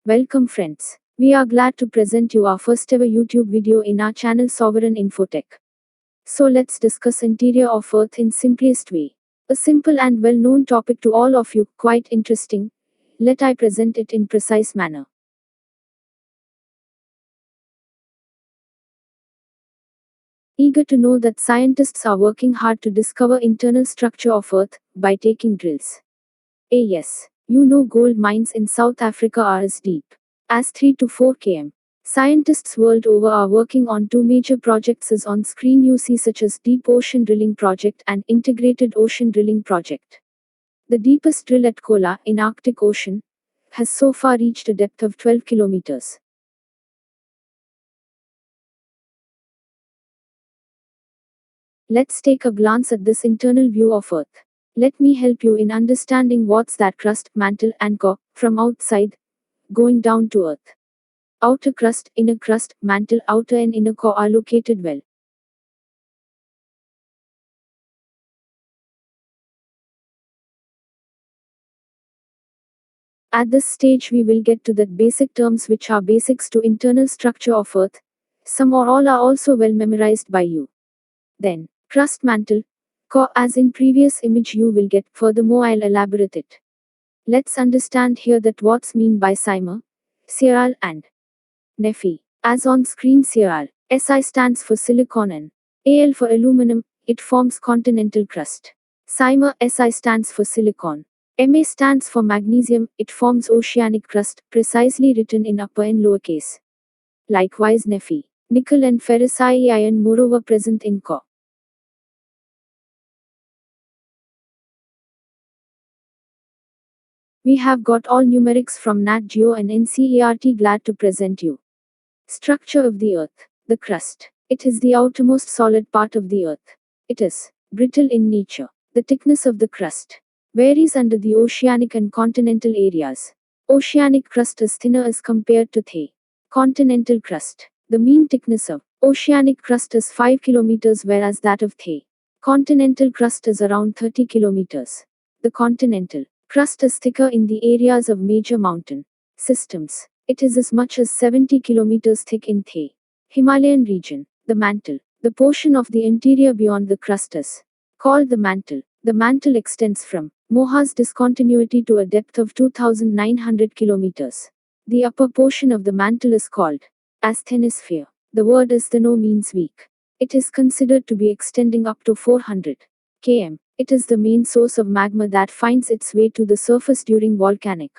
Welcome friends. We are glad to present you our first ever YouTube video in our channel Sovereign Infotech. So let's discuss interior of Earth in simplest way. A simple and well-known topic to all of you, quite interesting. Let I present it in precise manner. Eager to know that scientists are working hard to discover internal structure of Earth by taking drills. Yes, you know gold mines in South Africa are as deep as 3 to 4 km. Scientists world over are working on two major projects as on screen you see, such as Deep Ocean Drilling Project and Integrated Ocean Drilling Project. The deepest drill at Kola in Arctic Ocean has so far reached a depth of 12 kilometers. Let's take a glance at this internal view of Earth. Let me help you in understanding what's that crust, mantle and core from outside going down to Earth. Outer crust, inner crust, mantle, outer and inner core are located well. At this stage we will get to that basic terms which are basics to internal structure of Earth. Some or all are also well memorized by you. Then, crust, mantle, core as in previous image you will get, furthermore I'll elaborate it. Let's understand here that what's mean by CERT, and NCERT. As on screen, CERT, SI stands for silicon and AL for aluminum, it forms continental crust. CERT, SI stands for silicon. MA stands for magnesium, it forms oceanic crust, precisely written in upper and lowercase. Likewise NCERT, nickel and ferrous IE iron moreover present in core. We have got all numerics from Nat Geo and NCERT, glad to present you. Structure of the Earth. The crust. It is the outermost solid part of the Earth. It is brittle in nature. The thickness of the crust varies under the oceanic and continental areas. Oceanic crust is thinner as compared to the continental crust. The mean thickness of oceanic crust is 5 kilometers, whereas that of the continental crust is around 30 kilometers. The continental crust is thicker in the areas of major mountain systems. It is as much as 70 kilometers thick in the Himalayan region. The mantle, the portion of the interior beyond the crust, is called the mantle. The mantle extends from Moha's discontinuity to a depth of 2,900 kilometers. The upper portion of the mantle is called asthenosphere. The word astheno means weak. It is considered to be extending up to 400 km. It is the main source of magma that finds its way to the surface during volcanic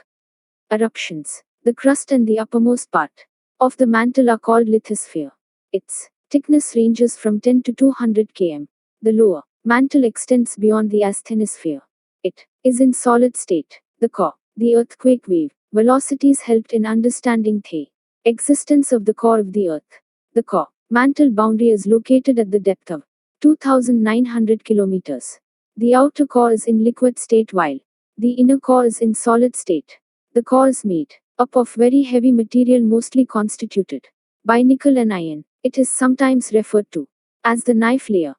eruptions. The crust and the uppermost part of the mantle are called lithosphere. Its thickness ranges from 10 to 200 km. The lower mantle extends beyond the asthenosphere. It is in solid state. The core, the earthquake wave velocities helped in understanding the existence of the core of the Earth. The core mantle boundary is located at the depth of 2,900 kilometers. The outer core is in liquid state while the inner core is in solid state. The core is made up of very heavy material mostly constituted by nickel and iron. It is sometimes referred to as the knife layer.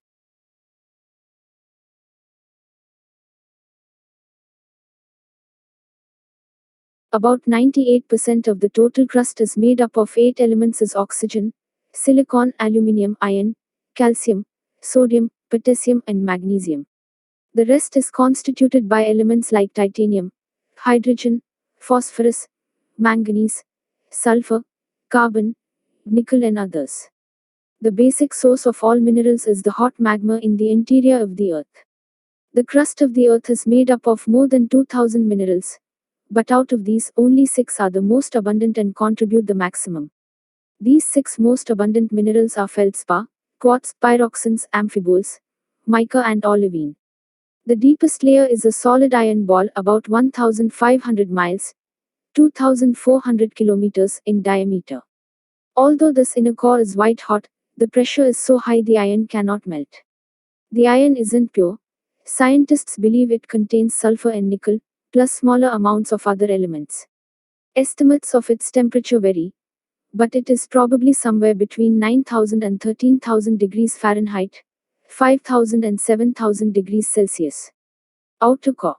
About 98% of the total crust is made up of 8 elements as oxygen, silicon, aluminium, iron, calcium, sodium, potassium and magnesium. The rest is constituted by elements like titanium, hydrogen, phosphorus, manganese, sulfur, carbon, nickel and others. The basic source of all minerals is the hot magma in the interior of the Earth. The crust of the Earth is made up of more than 2,000 minerals, but out of these, only 6 are the most abundant and contribute the maximum. These 6 most abundant minerals are feldspar, quartz, pyroxenes, amphiboles, mica and olivine. The deepest layer is a solid iron ball about 1,500 miles, 2,400 kilometers in diameter. Although this inner core is white hot, the pressure is so high the iron cannot melt. The iron isn't pure. Scientists believe it contains sulfur and nickel, plus smaller amounts of other elements. Estimates of its temperature vary, but it is probably somewhere between 9,000 and 13,000 degrees Fahrenheit, 5,000 and 7,000 degrees Celsius. Outer core.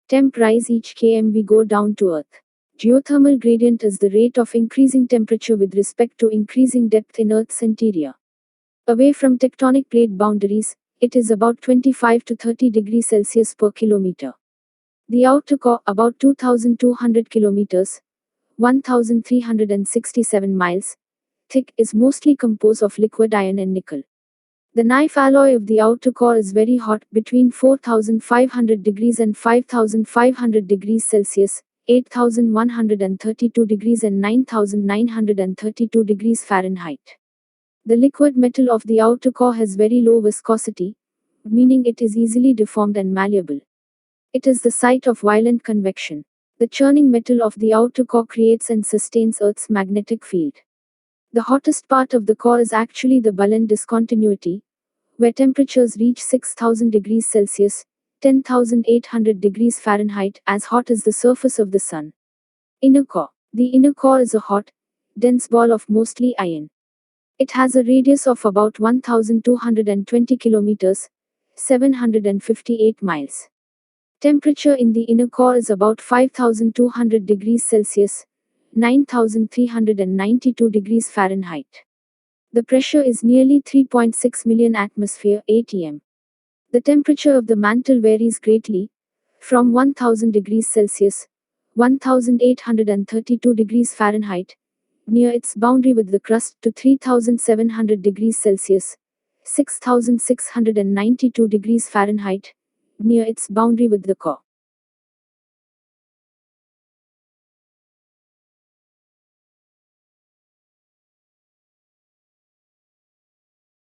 Temp rise each km we go down to Earth. Geothermal gradient is the rate of increasing temperature with respect to increasing depth in Earth's interior. Away from tectonic plate boundaries, it is about 25 to 30 degrees Celsius per kilometer. The outer core, about 2,200 kilometers, 1,367 miles, thick, is mostly composed of liquid iron and nickel. The knife alloy of the outer core is very hot, between 4,500 degrees and 5,500 degrees Celsius, 8,132 degrees and 9,932 degrees Fahrenheit. The liquid metal of the outer core has very low viscosity, meaning it is easily deformed and malleable. It is the site of violent convection. The churning metal of the outer core creates and sustains Earth's magnetic field. The hottest part of the core is actually the Bullen discontinuity, where temperatures reach 6,000 degrees Celsius, 10,800 degrees Fahrenheit, as hot as the surface of the sun. Inner core. The inner core is a hot, dense ball of mostly iron. It has a radius of about 1,220 kilometers, 758 miles. Temperature in the inner core is about 5,200 degrees Celsius, 9,392 degrees Fahrenheit. The pressure is nearly 3.6 million atmosphere (atm). The temperature of the mantle varies greatly, from 1,000 degrees Celsius, 1,832 degrees Fahrenheit, near its boundary with the crust, to 3,700 degrees Celsius, 6,692 degrees Fahrenheit, near its boundary with the core.